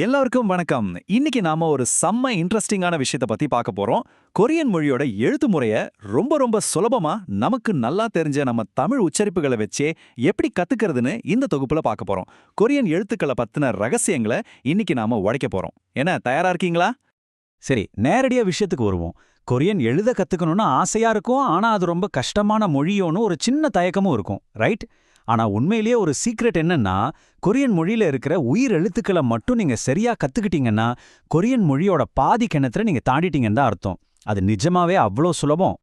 எல்லாருக்கும் வணக்கம். இன்னைக்கு நாம ஒரு செம்ம இன்ட்ரெஸ்டிங்கான விஷயத்தை பத்தி பார்க்க போறோம். கொரியன் மொழியோட எழுத்து முறைய ரொம்ப சுலபமா நமக்கு நல்லா தெரிஞ்ச நம்ம தமிழ் உச்சரிப்புகளை வச்சே எப்படி கத்துக்கிறதுன்னு இந்த தொகுப்புல பார்க்க போறோம். கொரியன் எழுத்துக்களை பத்தின ரகசியங்களை இன்னைக்கு நாம உடைக்க போறோம். என்ன தயாரா இருக்கீங்களா? சரி, நேரடியா விஷயத்துக்கு வருவோம். கொரியன் எழுத கத்துக்கணும்னு ஆசையா இருக்கும், ஆனா அது ரொம்ப கஷ்டமான மொழியோன்னு ஒரு சின்ன தயக்கமும் இருக்கும், ரைட்? ஆனா உண்மையிலேயே ஒரு சீக்ரெட் என்னன்னா, கொரியன் மொழியில இருக்கிற உயிர் எழுத்துக்களை மட்டும் நீங்க சரியா கத்துக்கிட்டீங்கன்னா, கொரியன் மொழியோட பாதி கிணத்துல நீங்க தாண்டிட்டீங்கன்னு தான் அர்த்தம். அது நிஜமாவே அவ்வளோ சுலபம்.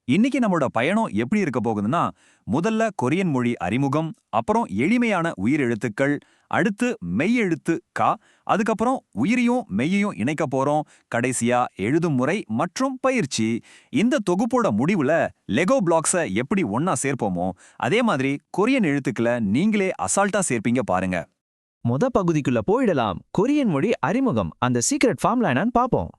இன்னைக்கு நம்மளோட பயணம் எப்படி இருக்க போகுதுன்னா, முதல்ல கொரியன் மொழி அறிமுகம், அப்புறம் எளிமையான உயிரெழுத்துக்கள், அடுத்து மெய்யெழுத்து கா, அதுக்கப்புறம் உயிரையும் மெய்யையும் இணைக்க போறோம், கடைசியா எழுதும் முறை மற்றும் பயிற்சி. இந்த தொகுப்போட முடிவுல லெகோ பிளாக்ஸை எப்படி ஒன்னா சேர்ப்போமோ, அதே மாதிரி கொரியன் எழுத்துக்களை நீங்களே அசால்ட்டா சேர்ப்பீங்க பாருங்க. பகுதிக்குள்ள போயிடலாம். கொரியன் மொழி அறிமுகம், அந்த சீக்ரெட் ஃபார்முலா என்னன்னு பாப்போம்.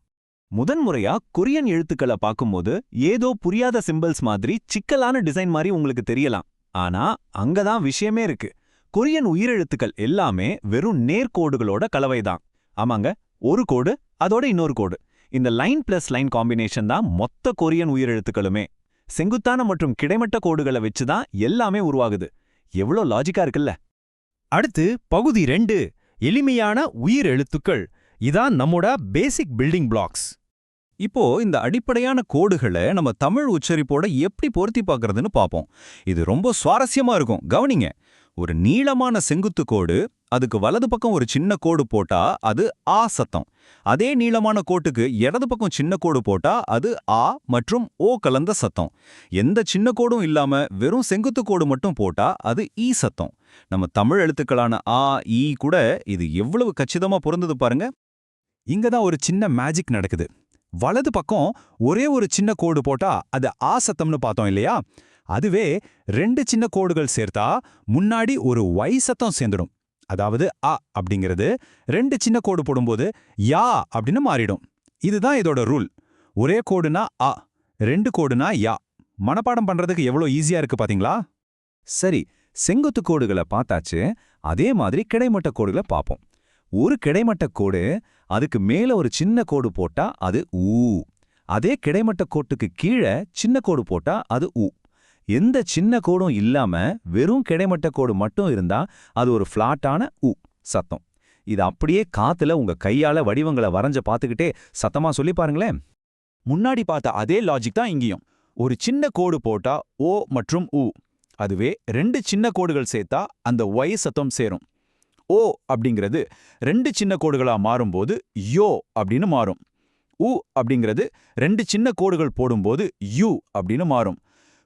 முதன்முறையா கொரியன் எழுத்துக்களை பார்க்கும்போது ஏதோ புரியாத சிம்பிள்ஸ் மாதிரி சிக்கலான டிசைன் மாதிரி உங்களுக்கு தெரியலாம். ஆனா அங்கதான் விஷயமே இருக்கு. கொரியன் உயிரெழுத்துக்கள் எல்லாமே வெறும் நேர்கோடுகளோட கலவைதான். ஆமாங்க, ஒரு கோடு அதோட இன்னொரு கோடு. இந்த லைன் பிளஸ் லைன் காம்பினேஷன் தான் மொத்த கொரியன் உயிரெழுத்துக்களுமே. செங்குத்தான மற்றும் கிடைமட்ட கோடுகளை வச்சுதான் எல்லாமே உருவாகுது. எவ்வளோ லாஜிக்கா இருக்குல்ல? அடுத்து பகுதி 2, எளிமையான உயிர் எழுத்துக்கள். இதான் நம்மோட பேசிக் பில்டிங் பிளாக்ஸ். இப்போ இந்த அடிப்படையான கோடுகளை நம்ம தமிழ் உச்சரிப்போட எப்படி பொருத்தி பார்க்கறதுன்னு பார்ப்போம். இது ரொம்ப சுவாரஸ்யமா இருக்கும், கவனிங்க. ஒரு நீளமான செங்குத்து கோடு, அதுக்கு வலது பக்கம் ஒரு சின்ன கோடு போட்டா அது ஆ சத்தம். அதே நீளமான கோட்டுக்கு இடது பக்கம் சின்ன கோடு போட்டா அது ஆ மற்றும் ஓ கலந்த சத்தம். எந்த சின்ன கோடும் இல்லாம வெறும் செங்குத்து கோடு மட்டும் போட்டா அது ஈ சத்தம். நம்ம தமிழ் எழுத்துக்களான ஆ ஈ கூட இது எவ்வளவு கச்சிதமா பொருந்தது பாருங்க. இங்கதான் ஒரு சின்ன மேஜிக் நடக்குது. வலது பக்கம் ஒரே ஒரு சின்ன கோடு போட்டா அது ஆ சத்தம்னு பார்த்தோம் இல்லையா? அதுவே 2 சின்ன கோடுகள் சேர்த்தா முன்னாடி ஒரு ஒய் சத்தம் சேர்ந்துடும். அதாவது அ அப்படிங்கிறது 2 சின்ன கோடு போடும்போது யா அப்படின்னு மாறிடும். இதுதான் இதோட ரூல். ஒரே கோடுனா அ, 2 கோடுனா யா. மனப்பாடம் பண்றதுக்கு எவ்வளோ ஈஸியா இருக்கு பாத்தீங்களா? சரி, செங்குத்து கோடுகளை பார்த்தாச்சு. அதே மாதிரி கிடைமட்ட கோடுகளை பார்ப்போம். ஒரு கிடைமட்ட கோடு, அதுக்கு மேல ஒரு சின்ன கோடு போட்டா அது ஊ. அதே கிடைமட்ட கோட்டுக்கு கீழே சின்ன கோடு போட்டா அது உ. எந்த சின்ன கோடும் இல்லாம வெறும் கிடைமட்ட கோடு மட்டும் இருந்தா அது ஒரு ஃபிளாட்டான உ சத்தம். இது அப்படியே காத்துல உங்க கையால வடிவங்களை வரைஞ்ச பார்த்துக்கிட்டே சத்தமா சொல்லி பாருங்களேன். முன்னாடி பார்த்த அதே லாஜிக் தான் இங்கேயும். ஒரு சின்ன கோடு போட்டா ஓ மற்றும் உ. அதுவே 2 சின்ன கோடுகள் சேர்த்தா அந்த ஒய் சத்தம் சேரும். ஓ அப்படிங்கிறது 2 சின்ன கோடுகளா மாறும்போது யோ அப்படின்னு மாறும். உ அப்படிங்கிறது 2 சின்ன கோடுகள் போடும்போது யூ அப்படின்னு மாறும்.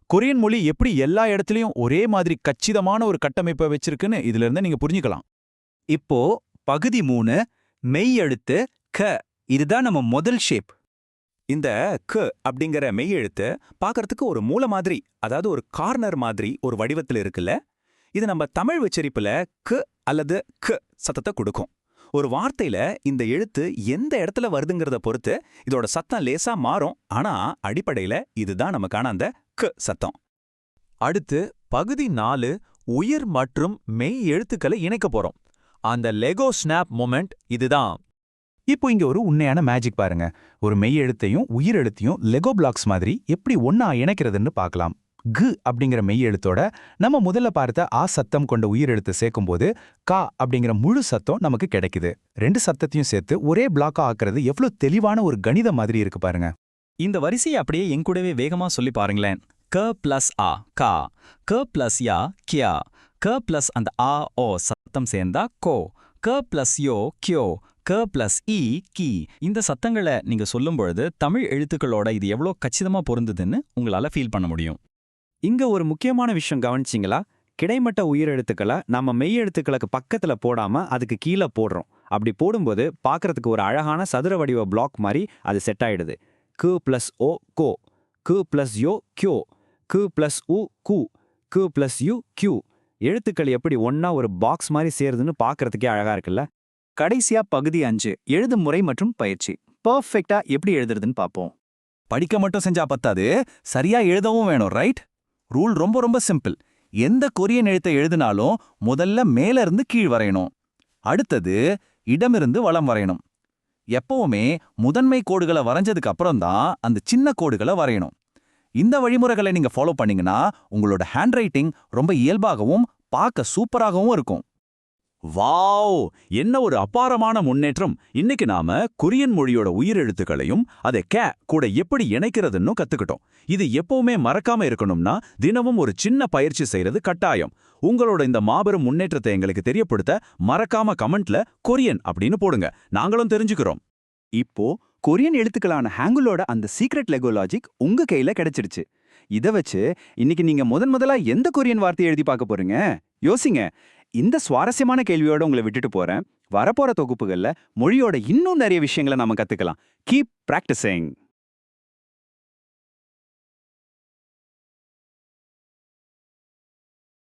கொரியன் மொழி எப்படி எல்லா இடத்துலயும் ஒரே மாதிரி கச்சிதமான ஒரு கட்டமைப்பை வச்சிருக்குன்னு இதுல இருந்து நீங்க புரிஞ்சுக்கலாம். இப்போ பகுதி 3, மெய் எழுத்து க. இதுதான் நம்ம முதல் ஷேப். இந்த க அப்படிங்கிற மெய்யெழுத்து பார்க்கறதுக்கு ஒரு மூல மாதிரி, அதாவது ஒரு கார்னர் மாதிரி ஒரு வடிவத்தில் இருக்குல்ல. இது நம்ம தமிழ் உச்சரிப்புல க அல்லது க சத்தத்தை கொடுக்கும். ஒரு வார்த்தையில இந்த எழுத்து எந்த இடத்துல வருதுங்கிறத பொறுத்து இதோட சத்தம் லேசா மாறும். ஆனா அடிப்படையில இதுதான் நமக்கான அந்த க சத்தம். அடுத்து பகுதி 4, உயிர் மற்றும் மெய் எழுத்துக்களை இணைக்க போறோம். அந்த லெகோ ஸ்னாப் மொமெண்ட் இதுதான். இப்போ இங்க ஒரு உண்மையான மேஜிக் பாருங்க. ஒரு மெய் எழுத்தையும் உயிர் எழுத்தையும் லெகோ பிளாக்ஸ் மாதிரி எப்படி ஒன்னா இணைக்கிறதுன்னு பார்க்கலாம். கு அப்படிங்கிற மெய் எழுத்தோட நம்ம முதல்ல பார்த்த ஆ சத்தம் கொண்ட உயிர் எழுத்து சேர்க்கும்போது கா அப்படிங்கிற முழு சத்தம் நமக்கு கிடைக்குது. 2 சத்தத்தையும் சேர்த்து ஒரே பிளாக்கா ஆக்குறது எவ்வளவு தெளிவான ஒரு கணித மாதிரி இருக்கு பாருங்க. இந்த வரிசையை அப்படியே என் கூடவே வேகமா சொல்லி பாருங்களேன். க பிளஸ் ஆ கா, க பிளஸ் யா கியா, க பிளஸ் அந்த ஆ ஓ சத்தம் சேர்ந்தா கோ, க பிளஸ் யோ கியோ, க பிளஸ் இ கி. இந்த சத்தங்களை நீங்க சொல்லும் பொழுது தமிழ் எழுத்துக்களோட இது எவ்வளோ கச்சிதமா பொருந்துதுன்னு உங்களால ஃபீல் பண்ண முடியும். இங்க ஒரு முக்கியமான விஷயம் கவனிச்சிங்களா? கிடைமட்ட உயிரெழுத்துக்களை நம்ம மெய்யெழுத்துக்களுக்கு பக்கத்துல போடாம அதுக்கு கீழே போடுறோம். அப்படி போடும்போது பார்க்கறதுக்கு ஒரு அழகான சதுர வடிவ பிளாக் மாதிரி அது செட் ஆயிடுது. கு பிளஸ் ஓ கோ, கு பிளஸ் யோ கியோ, கு பிளஸ் உ கு, கு பிளஸ் யு கியூ. எழுத்துக்கள் எப்படி ஒன்னா ஒரு பாக்ஸ் மாதிரி சேருதுன்னு பார்க்கறதுக்கே அழகா இருக்குல்ல? கடைசியா பகுதி 5, எழுதும் முறை மற்றும் பயிற்சி. பர்ஃபெக்டா எப்படி எழுதுறதுன்னு பார்ப்போம். படிக்க மட்டும் செஞ்சா பத்தாது, சரியா எழுதவும் வேணும், ரைட்? ரூல் ரொம்ப சிம்பிள். எந்த கொரியன் எழுத்தை எழுதினாலும் முதல்ல மேல இருந்து கீழ் வரையணும். அடுத்தது இடமிருந்து வலம் வரையணும். எப்பவுமே முதன்மை கோடுகளை வரைஞ்சதுக்கு அப்புறம் தான் அந்த சின்ன கோடுகளை வரையணும். இந்த வழிமுறைகளை நீங்க ஃபாலோ பண்ணீங்கன்னா உங்களோட ஹேண்ட் ரைட்டிங் ரொம்ப இயல்பாகவும் பார்க்க சூப்பராகவும் இருக்கும். வாவ், என்ன ஒரு அபாரமான முன்னேற்றம்! இன்னைக்கு நாம கொரியன் மொழியோட உயிரெழுத்துக்களையும் அதை கூட எப்படி இணைக்கிறதுன்னு கத்துக்கிட்டோம். இது எப்பவுமே மறக்காம இருக்கணும்னா தினமும் ஒரு சின்ன பயிற்சி செய்யறது கட்டாயம். உங்களோட இந்த மாபெரும் முன்னேற்றத்தை எங்களுக்கு தெரியப்படுத்த மறக்காம கமெண்ட்ல கொரியன் அப்படின்னு போடுங்க, நாங்களும் தெரிஞ்சுக்கிறோம். இப்போ கொரியன் எழுத்துக்களான ஹேங்குலோட அந்த சீக்ரெட் லெகோ லாஜிக் உங்க கையில கிடைச்சிடுச்சு. இத வச்சு இன்னைக்கு நீங்க முதலா எந்த கொரியன் வார்த்தையை எழுதி பார்க்க போறீங்க? யோசிங்க. இந்த சுவாரஸ்யமான கேள்வியோட உங்களை விட்டுட்டு போறேன். வரப்போற தொகுப்புகள்ல மொழியோட இன்னும் நிறைய விஷயங்களை நாம கத்துக்கலாம். Keep practising.